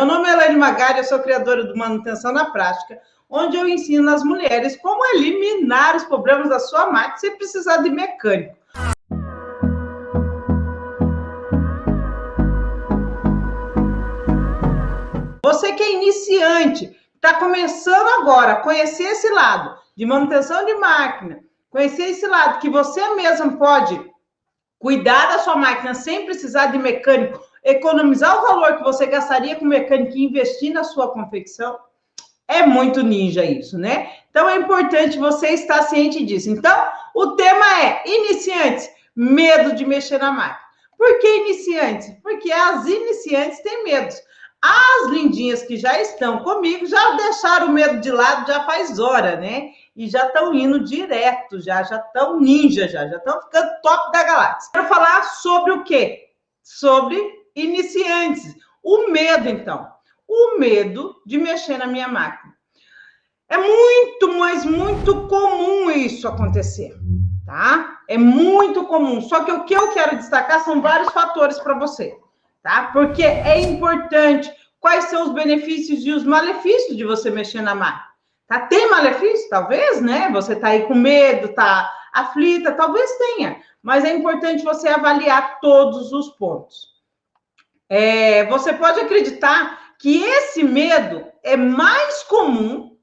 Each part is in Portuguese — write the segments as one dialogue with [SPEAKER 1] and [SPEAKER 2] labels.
[SPEAKER 1] Meu nome é Elaine Magari, eu sou criadora do Manutenção na Prática, onde eu ensino as mulheres como eliminar os problemas da sua máquina sem precisar de mecânico. Você que é iniciante, está começando agora a conhecer esse lado de manutenção de máquina, conhecer esse lado que você mesmo pode cuidar da sua máquina sem precisar de mecânico, economizar o valor que você gastaria com mecânico e investir na sua confecção, é muito ninja isso, né? Então, é importante você estar ciente disso. Então, o tema é iniciantes, medo de mexer na máquina. Por que iniciantes? Porque as iniciantes têm medos. As lindinhas que já estão comigo já deixaram o medo de lado já faz hora, né? E já estão indo direto, já estão ninja, já estão ficando top da galáxia. Quero falar sobre o quê? Sobre iniciantes. O medo, então. O medo de mexer na minha máquina. É muito, mas muito comum isso acontecer, tá? É muito comum. Só que o que eu quero destacar são vários fatores para você, tá? Porque é importante quais são os benefícios e os malefícios de você mexer na máquina. Tá? Tem malefício? Talvez, né? Você tá aí com medo, tá aflita, talvez tenha. Mas é importante você avaliar todos os pontos. Você pode acreditar que esse medo é mais comum,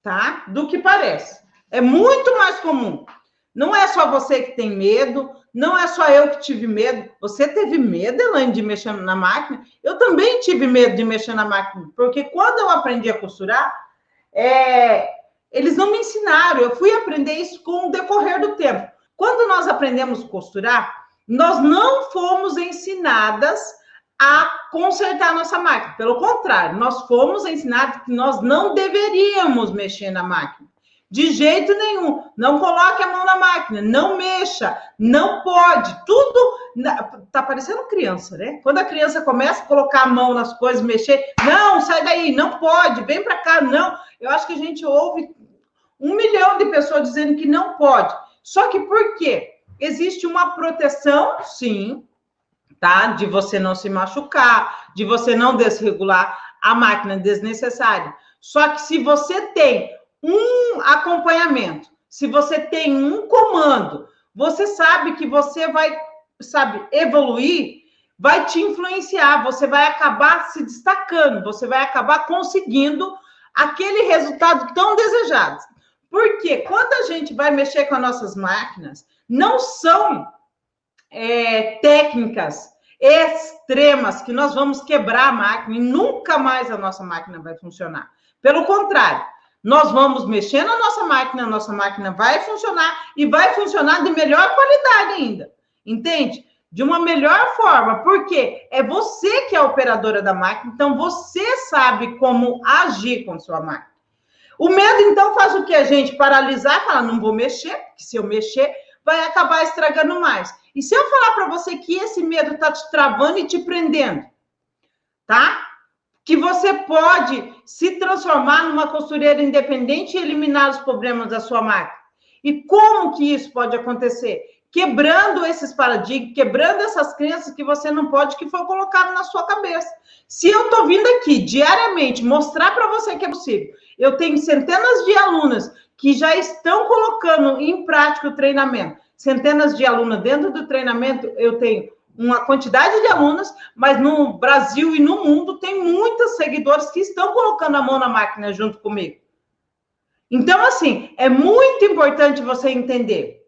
[SPEAKER 1] tá? Do que parece. É muito mais comum. Não é só você que tem medo, não é só eu que tive medo. Você teve medo, Elaine, de mexer na máquina? Eu também tive medo de mexer na máquina, porque quando eu aprendi a costurar, eles não me ensinaram. Eu fui aprender isso com o decorrer do tempo. Quando nós aprendemos a costurar, nós não fomos ensinadas a consertar a nossa máquina. Pelo contrário, nós fomos ensinados que nós não deveríamos mexer na máquina. De jeito nenhum. Não coloque a mão na máquina, não mexa, não pode. Tudo tá parecendo criança, né? Quando a criança começa a colocar a mão nas coisas, mexer, não, sai daí, não pode, vem para cá, não. Eu acho que a gente ouve 1 milhão de pessoas dizendo que não pode. Só que por quê? Existe uma proteção, sim, tá? De você não se machucar, de você não desregular a máquina desnecessária. Só que se você tem um acompanhamento, se você tem um comando, você sabe que você vai, evoluir, vai te influenciar, você vai acabar se destacando, você vai acabar conseguindo aquele resultado tão desejado. Porque quando a gente vai mexer com as nossas máquinas, não são técnicas extremas que nós vamos quebrar a máquina e nunca mais a nossa máquina vai funcionar. Pelo contrário, nós vamos mexer na nossa máquina, a nossa máquina vai funcionar e vai funcionar de melhor qualidade ainda, entende? De uma melhor forma, porque é você que é a operadora da máquina, então você sabe como agir com a sua máquina. O medo, então, faz o que? A gente paralisar, falar, não vou mexer, porque se eu mexer, vai acabar estragando mais. E se eu falar para você que esse medo está te travando e te prendendo, tá? Que você pode se transformar numa costureira independente e eliminar os problemas da sua máquina. E como que isso pode acontecer? Quebrando esses paradigmas, quebrando essas crenças que você não pode, que foi colocado na sua cabeça. Se eu estou vindo aqui diariamente mostrar para você que é possível, eu tenho centenas de alunas que já estão colocando em prática o treinamento. Centenas de alunas dentro do treinamento, eu tenho uma quantidade de alunas, mas no Brasil e no mundo tem muitas seguidoras que estão colocando a mão na máquina junto comigo. Então, assim, é muito importante você entender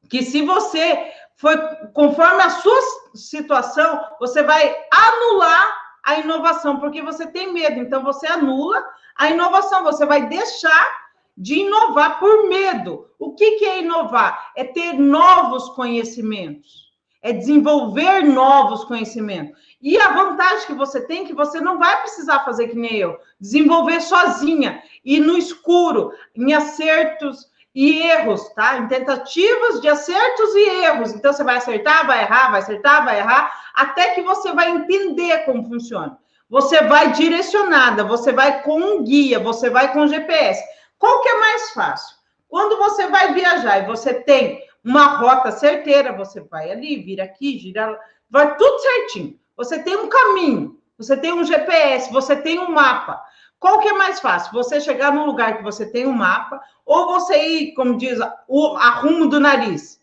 [SPEAKER 1] que se você foi conforme a sua situação, você vai anular a inovação, porque você tem medo. Então, você anula a inovação, você vai deixar de inovar por medo. O que é inovar? É ter novos conhecimentos. É desenvolver novos conhecimentos. E a vantagem que você tem é que você não vai precisar fazer que nem eu, desenvolver sozinha, e no escuro, em acertos e erros, tá? Em tentativas de acertos e erros. Então, você vai acertar, vai errar, vai acertar, vai errar, até que você vai entender como funciona. Você vai direcionada, você vai com um guia, você vai com GPS. Qual que é mais fácil? Quando você vai viajar e você tem uma rota certeira, você vai ali, vira aqui, gira lá, vai tudo certinho. Você tem um caminho, você tem um GPS, você tem um mapa. Qual que é mais fácil? Você chegar num lugar que você tem um mapa, ou você ir, como diz, a rumo do nariz,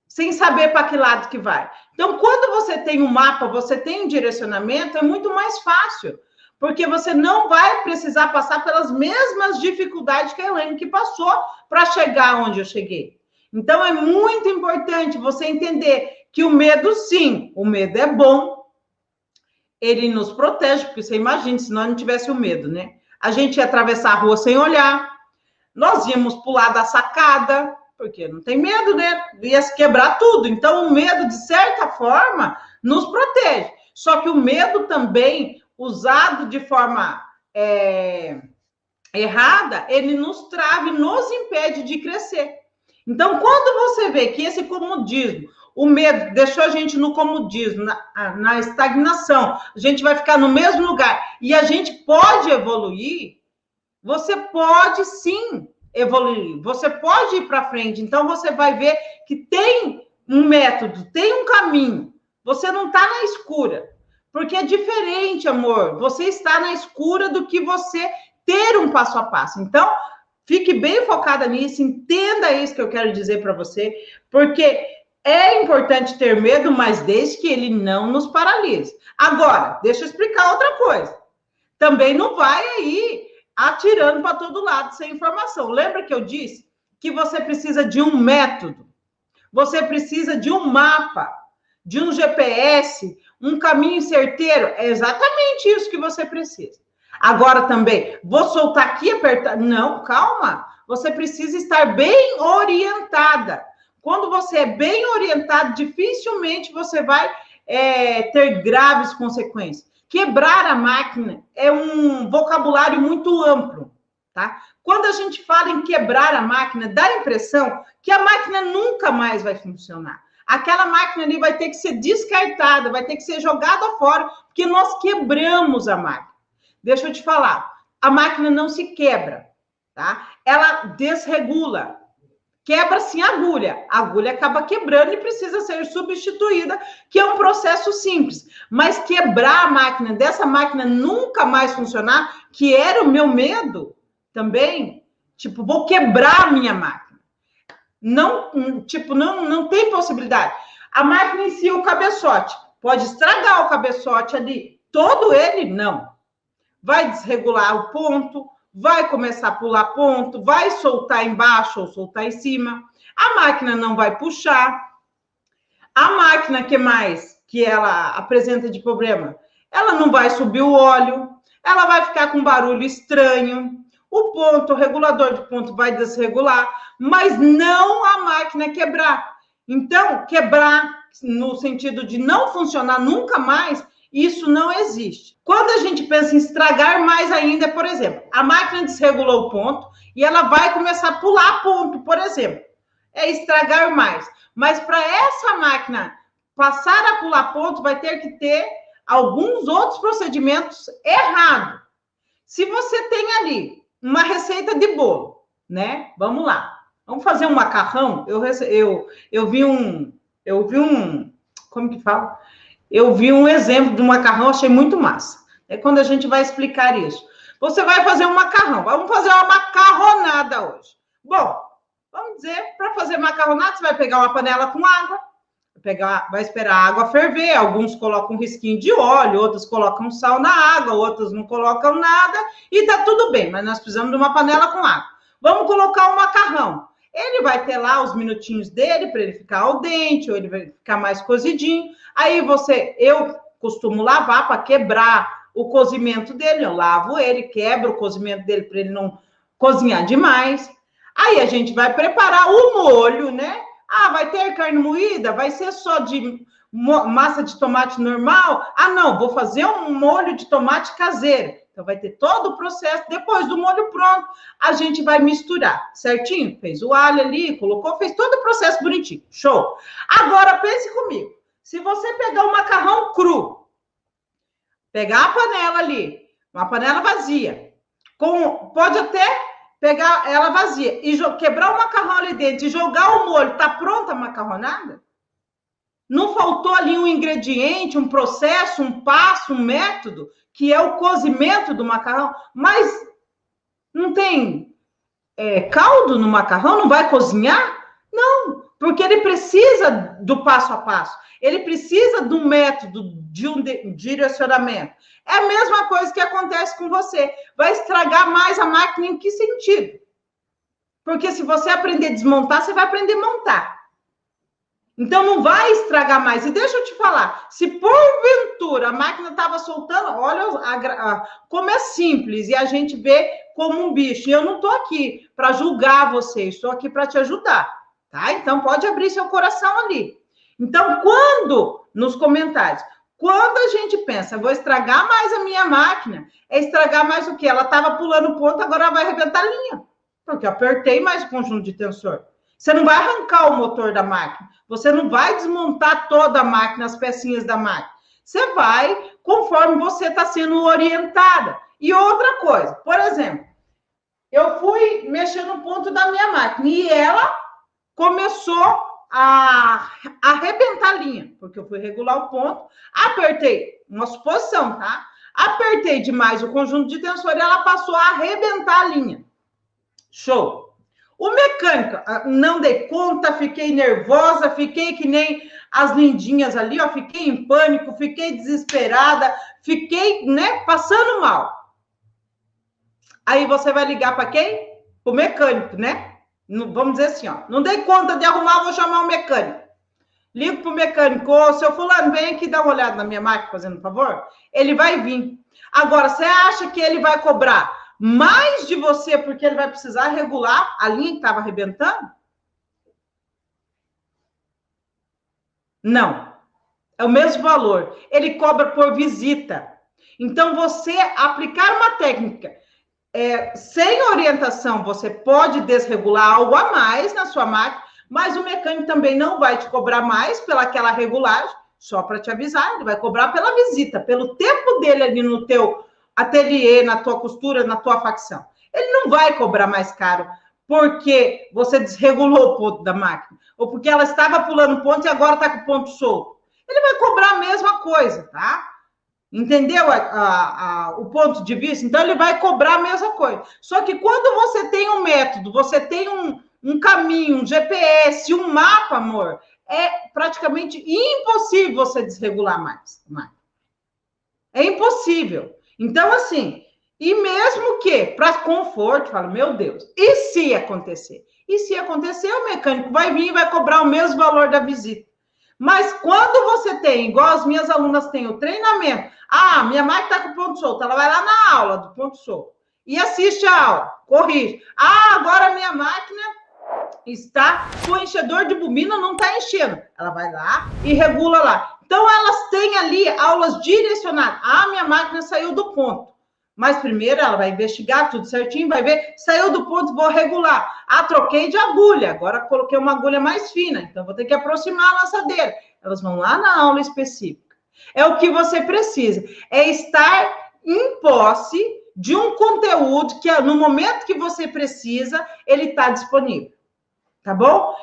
[SPEAKER 1] sem saber para que lado que vai. Então, quando você tem um mapa, você tem um direcionamento, é muito mais fácil, porque você não vai precisar passar pelas mesmas dificuldades que a Elaine que passou para chegar onde eu cheguei. Então, é muito importante você entender que o medo, sim, o medo é bom, ele nos protege, porque você imagina, se nós não tivesse o medo, né? A gente ia atravessar a rua sem olhar, nós íamos pular da sacada, porque não tem medo, né? Ia se quebrar tudo. Então, o medo, de certa forma, nos protege. Só que o medo também, usado de forma errada, ele nos trava e nos impede de crescer. Então, quando você vê que esse comodismo, o medo deixou a gente no comodismo, na estagnação, a gente vai ficar no mesmo lugar e a gente pode evoluir, você pode sim evoluir, você pode ir para frente. Então, você vai ver que tem um método, tem um caminho. Você não está na escura, porque é diferente, amor. Você está na escura do que você ter um passo a passo. Então, fique bem focada nisso, entenda isso que eu quero dizer para você, porque é importante ter medo, mas desde que ele não nos paralise. Agora, deixa eu explicar outra coisa. Também não vai aí atirando para todo lado sem informação. Lembra que eu disse que você precisa de um método, você precisa de um mapa, de um GPS, um caminho certeiro. É exatamente isso que você precisa. Agora também, vou soltar aqui e apertar. Não, calma. Você precisa estar bem orientada. Quando você é bem orientado, dificilmente você vai ter graves consequências. Quebrar a máquina é um vocabulário muito amplo, tá? Quando a gente fala em quebrar a máquina, dá a impressão que a máquina nunca mais vai funcionar. Aquela máquina ali vai ter que ser descartada, vai ter que ser jogada fora, porque nós quebramos a máquina. Deixa eu te falar, a máquina não se quebra, tá? Ela desregula. Quebra-se a agulha acaba quebrando e precisa ser substituída, que é um processo simples. Mas quebrar a máquina, dessa máquina nunca mais funcionar, que era o meu medo também, tipo, vou quebrar a minha máquina. Não, tipo, não tem possibilidade. A máquina em si, o cabeçote, pode estragar o cabeçote ali, todo ele, não. Vai desregular o ponto, vai começar a pular ponto, vai soltar embaixo ou soltar em cima. A máquina não vai puxar. A máquina que ela apresenta de problema, ela não vai subir o óleo, ela vai ficar com barulho estranho. O ponto, o regulador de ponto vai desregular, mas não a máquina quebrar. Então, quebrar no sentido de não funcionar nunca mais, isso não existe. Quando a gente pensa em estragar mais ainda, por exemplo, a máquina desregulou o ponto e ela vai começar a pular ponto, por exemplo. É estragar mais. Mas para essa máquina passar a pular ponto, vai ter que ter alguns outros procedimentos errados. Se você tem ali uma receita de bolo, né? Vamos lá. Vamos fazer um macarrão. Eu vi um, como que fala? Eu vi um exemplo de um macarrão, achei muito massa. É quando a gente vai explicar isso. Você vai fazer um macarrão. Vamos fazer uma macarronada hoje. Bom, vamos dizer, para fazer macarronada, você vai pegar uma panela com água, vai esperar a água ferver. Alguns colocam um risquinho de óleo, outros colocam sal na água, outros não colocam nada, e tá tudo bem, mas nós precisamos de uma panela com água. Vamos colocar o macarrão. Ele vai ter lá os minutinhos dele para ele ficar al dente, ou ele vai ficar mais cozidinho. Aí eu costumo lavar para quebrar o cozimento dele. Eu lavo ele, quebro o cozimento dele para ele não cozinhar demais. Aí a gente vai preparar o molho, né? Ah, vai ter carne moída? Vai ser só de massa de tomate normal? Ah, não, vou fazer um molho de tomate caseiro. Então, vai ter todo o processo. Depois do molho pronto, a gente vai misturar, certinho? Fez o alho ali, colocou, fez todo o processo bonitinho. Show! Agora, pense comigo. Se você pegar o macarrão cru, pegar a panela ali, uma panela vazia, pode até pegar ela vazia e quebrar o macarrão ali dentro e jogar o molho, tá pronta a macarronada? Não faltou ali um ingrediente, um processo, um passo, um método, que é o cozimento do macarrão, mas não tem caldo no macarrão? Não vai cozinhar? Não, porque ele precisa do passo a passo, ele precisa do método, de um direcionamento. É a mesma coisa que acontece com você. Vai estragar mais a máquina em que sentido? Porque se você aprender a desmontar, você vai aprender a montar. Então, não vai estragar mais. E deixa eu te falar, se porventura a máquina estava soltando, olha como é simples, e a gente vê como um bicho. E eu não estou aqui para julgar você, estou aqui para te ajudar, tá? Então, pode abrir seu coração ali. Então, nos comentários, quando a gente pensa, vou estragar mais a minha máquina, é estragar mais o quê? Ela estava pulando ponto, agora ela vai arrebentar a linha, porque eu apertei mais o conjunto de tensor. Você não vai arrancar o motor da máquina, você não vai desmontar toda a máquina, as pecinhas da máquina. Você vai conforme você está sendo orientada. E outra coisa, por exemplo, eu fui mexer no ponto da minha máquina e ela começou a arrebentar a linha, porque eu fui regular o ponto, apertei, uma suposição, tá? Apertei demais o conjunto de tensor e ela passou a arrebentar a linha. Show! O mecânico, não dei conta, fiquei nervosa, fiquei que nem as lindinhas ali, ó, fiquei em pânico, fiquei desesperada, fiquei, né, passando mal. Aí você vai ligar para quem? O mecânico, né? Vamos dizer assim, ó, não dei conta de arrumar, vou chamar o mecânico. Ligo pro mecânico, ô, seu fulano, vem aqui dar uma olhada na minha máquina, fazendo um favor. Ele vai vir. Agora, você acha que ele vai cobrar mais de você porque ele vai precisar regular a linha que estava arrebentando? Não. É o mesmo valor. Ele cobra por visita. Então, você aplicar uma técnica sem orientação, você pode desregular algo a mais na sua máquina, mas o mecânico também não vai te cobrar mais pelaquela regulagem, só para te avisar, ele vai cobrar pela visita, pelo tempo dele ali no teu ateliê, na tua costura, na tua facção. Ele não vai cobrar mais caro porque você desregulou o ponto da máquina, ou porque ela estava pulando ponto e agora está com o ponto solto. Ele vai cobrar a mesma coisa, tá? Entendeu o ponto de vista? Então, ele vai cobrar a mesma coisa. Só que quando você tem um método, você tem um caminho, um GPS, um mapa, amor, é praticamente impossível você desregular mais. É impossível. Então, assim, e mesmo que, para conforto, falo, meu Deus, e se acontecer? E se acontecer, o mecânico vai vir e vai cobrar o mesmo valor da visita. Mas quando você tem, igual as minhas alunas têm o treinamento, minha máquina está com ponto solto, ela vai lá na aula do ponto solto e assiste a aula, corrige. Agora a minha máquina está com o enchedor de bobina, não está enchendo. Ela vai lá e regula lá. Então, elas têm ali aulas direcionadas. Minha máquina saiu do ponto. Mas primeiro ela vai investigar tudo certinho, vai ver, saiu do ponto, vou regular. Troquei de agulha, agora coloquei uma agulha mais fina, então vou ter que aproximar a laçadeira. Elas vão lá na aula específica. É o que você precisa, é estar em posse de um conteúdo que no momento que você precisa, ele está disponível. Tá bom?